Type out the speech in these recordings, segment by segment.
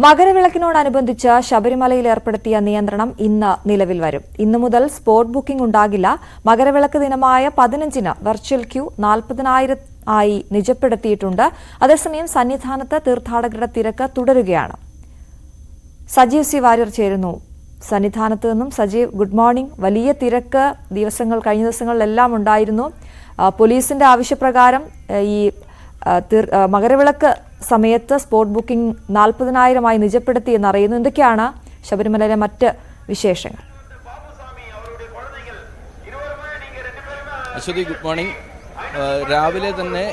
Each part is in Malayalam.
മകരവിളക്കിനോടനുബന്ധിച്ച് ശബരിമലയിൽ ഏർപ്പെടുത്തിയ നിയന്ത്രണം ഇന്ന് നിലവിൽ വരും. ഇന്നു മുതൽ സ്പോട്ട് ബുക്കിംഗ് ഉണ്ടാകില്ല. മകരവിളക്ക് ദിനമായ 15-ന് വെർച്വൽ ക്യൂ 40,000 ആയി നിജപ്പെടുത്തിയിട്ടുണ്ട്. അതേസമയം സന്നിധാനത്ത് തീർത്ഥാടകരുടെ തിരക്ക് തുടരുകയാണ്. സജീവ് സി വാര്യർ ചേരുന്നു സന്നിധാനത്ത് നിന്നും. Sajeev, good morning. വലിയ തിരക്ക് കഴിഞ്ഞ ദിവസങ്ങളിലെല്ലാം ഉണ്ടായിരുന്നു. പോലീസിന്റെ ആവശ്യപ്രകാരം ഈ മകരവിളക്ക് സമയത്ത് സ്പോട്ട് ബുക്കിംഗ് 40,000 ആയി നിജപ്പെടുത്തി എന്നറിയുന്നു. എന്തൊക്കെയാണ് ശബരിമലയിലെ മറ്റ് വിശേഷങ്ങൾ? Ashwathy, good morning. രാവിലെ തന്നെ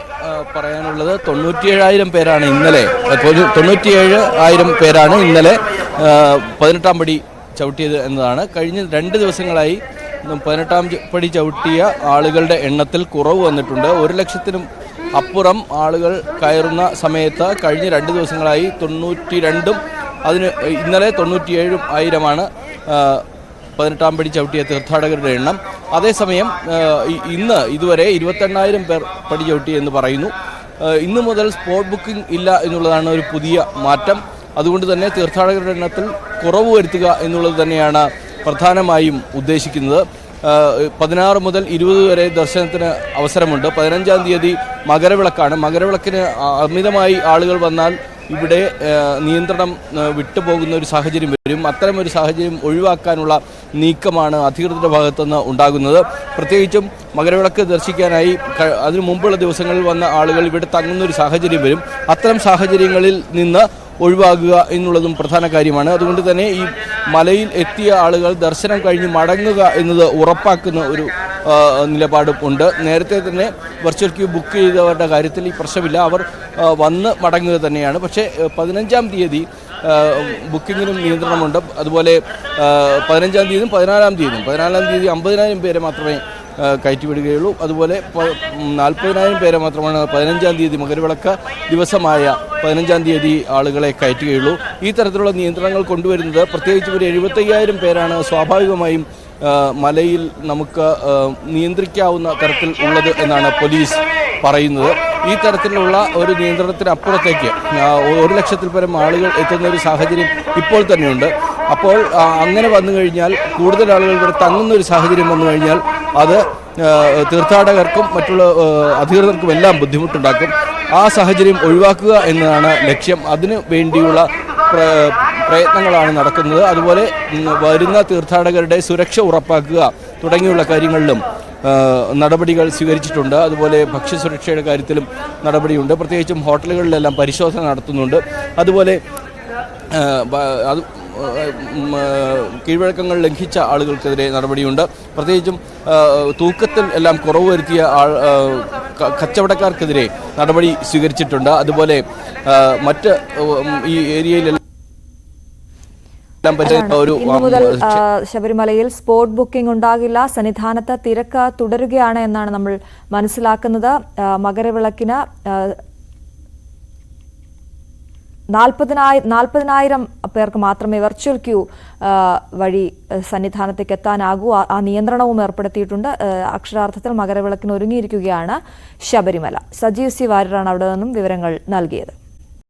പറയാനുള്ളത് 97,000 പേരാണ് ഇന്നലെ 97,000 പേരാണ് ഇന്നലെ 18-ാം പടി ചവിട്ടിയത് എന്നതാണ്. കഴിഞ്ഞ 2 ദിവസങ്ങളായി 18-ാം പടി ചവിട്ടിയ ആളുകളുടെ എണ്ണത്തിൽ കുറവ് വന്നിട്ടുണ്ട്. 1,00,000-നും അപ്പുറം ആളുകൾ കയറുന്ന സമയത്ത് കഴിഞ്ഞ 2 ദിവസങ്ങളായി 92-ഉം ഇന്നലെ 97,000-ആണ് 18-ാം പടി ചവിട്ടിയ തീർത്ഥാടകരുടെ എണ്ണം. അതേസമയം ഇന്ന് ഇതുവരെ 28,000 പേർ പടി ചവിട്ടി എന്ന് പറയുന്നു. ഇന്നു മുതൽ സ്പോട്ട് ബുക്കിംഗ് ഇല്ല എന്നുള്ളതാണ് ഒരു പുതിയ മാറ്റം. അതുകൊണ്ട് തന്നെ തീർത്ഥാടകരുടെ എണ്ണത്തിൽ കുറവ് വരുത്തുക എന്നുള്ളത് തന്നെയാണ് പ്രധാനമായും ഉദ്ദേശിക്കുന്നത്. 16 മുതൽ 20 വരെ ദർശനത്തിന് അവസരമുണ്ട്. 15-ാം തീയതി മകരവിളക്കാണ്. മകരവിളക്കിന് അമിതമായി ആളുകൾ വന്നാൽ ഇവിടെ നിയന്ത്രണം വിട്ടുപോകുന്ന ഒരു സാഹചര്യം വരും. അത്തരമൊരു സാഹചര്യം ഒഴിവാക്കാനുള്ള നീക്കമാണ് അധികൃതരുടെ ഭാഗത്തുനിന്ന് ഉണ്ടാകുന്നത്. പ്രത്യേകിച്ചും മകരവിളക്ക് ദർശിക്കാനായി അതിനു മുമ്പുള്ള ദിവസങ്ങളിൽ വന്ന ആളുകൾ ഇവിടെ തങ്ങുന്നൊരു സാഹചര്യം വരും. അത്തരം സാഹചര്യങ്ങളിൽ നിന്ന് ഒഴിവാക്കുക എന്നുള്ളതും പ്രധാന കാര്യമാണ്. അതുകൊണ്ട് തന്നെ ഈ മലയിൽ എത്തിയ ആളുകൾ ദർശനം കഴിഞ്ഞ് മടങ്ങുക എന്നത് ഉറപ്പാക്കുന്ന ഒരു നിലപാടും ഉണ്ട്. നേരത്തെ തന്നെ വെർച്വൽ ക്യൂ ബുക്ക് ചെയ്തവരുടെ കാര്യത്തിൽ ഈ പ്രശ്നമില്ല. അവർ വന്ന് മടങ്ങുക തന്നെയാണ്. പക്ഷേ 15-ാം തീയതി ബുക്കിങ്ങിനും നിയന്ത്രണമുണ്ട്. അതുപോലെ 15-ാം തീയതിയും 14-ാം തീയതിയും 14-ാം തീയതി 50,000 പേരെ മാത്രമേ കയറ്റിവിടുകയുള്ളൂ. അതുപോലെ 40,000 പേരെ മാത്രമാണ് 15-ാം തീയതി മകരവിളക്ക് ദിവസമായ 15-ാം തീയതി ആളുകളെ കയറ്റുകയുള്ളൂ. ഈ തരത്തിലുള്ള നിയന്ത്രണങ്ങൾ കൊണ്ടുവരുന്നത് പ്രത്യേകിച്ച് ഒരു 75,000 പേരാണ് സ്വാഭാവികമായും മലയിൽ നമുക്ക് നിയന്ത്രിക്കാവുന്ന തരത്തിൽ ഉള്ളത് എന്നാണ് പോലീസ് പറയുന്നത്. ഈ തരത്തിലുള്ള ഒരു നിയന്ത്രണത്തിനപ്പുറത്തേക്ക് 1,00,000-ൽ പരം ആളുകൾ എത്തുന്ന ഒരു സാഹചര്യം ഇപ്പോൾ തന്നെയുണ്ട്. അപ്പോൾ അങ്ങനെ വന്നു കഴിഞ്ഞാൽ, കൂടുതൽ ആളുകൾ ഇവിടെ തങ്ങുന്ന ഒരു സാഹചര്യം വന്നു കഴിഞ്ഞാൽ അത് തീർത്ഥാടകർക്കും മറ്റുള്ള അധികൃതർക്കും എല്ലാം ബുദ്ധിമുട്ടുണ്ടാക്കും. ആ സാഹചര്യം ഒഴിവാക്കുക എന്നതാണ് ലക്ഷ്യം. അതിനു വേണ്ടിയുള്ള പ്രയത്നങ്ങളാണ് നടക്കുന്നത്. അതുപോലെ വരുന്ന തീർത്ഥാടകരുടെ സുരക്ഷ ഉറപ്പാക്കുക തുടങ്ങിയുള്ള കാര്യങ്ങളിലും നടപടികൾ സ്വീകരിച്ചിട്ടുണ്ട്. അതുപോലെ ഭക്ഷ്യസുരക്ഷയുടെ കാര്യത്തിലും നടപടിയുണ്ട്. പ്രത്യേകിച്ചും ഹോട്ടലുകളിലെല്ലാം പരിശോധന നടത്തുന്നുണ്ട്. അതുപോലെ കീഴ്വഴക്കങ്ങൾ ലംഘിച്ച ആളുകൾക്കെതിരെ നടപടിയുണ്ട്. പ്രത്യേകിച്ചും തൂക്കത്തിൽ എല്ലാം കുറവ് വരുത്തിയ കച്ചവടക്കാർക്കെതിരെ നടപടി സ്വീകരിച്ചിട്ടുണ്ട്. അതുപോലെ മറ്റ് ഈ ഏരിയയിലെല്ലാം ഇന്നു മുതൽ ശബരിമലയിൽ സ്പോട്ട് ബുക്കിംഗ് ഉണ്ടാകില്ല. സന്നിധാനത്ത് തിരക്ക് തുടരുകയാണ് എന്നാണ് നമ്മൾ മനസ്സിലാക്കുന്നത്. മകരവിളക്കിന് 40,000 പേർക്ക് മാത്രമേ വെർച്വൽ ക്യൂ വഴി സന്നിധാനത്തേക്ക് എത്താനാകൂ. ആ നിയന്ത്രണവും ഏർപ്പെടുത്തിയിട്ടുണ്ട്. അക്ഷരാർത്ഥത്തിൽ മകരവിളക്കിന് ഒരുങ്ങിയിരിക്കുകയാണ് ശബരിമല. സജീവ് സി വാര്യരാണ് അവിടെ നിന്നും വിവരങ്ങൾ നൽകിയത്.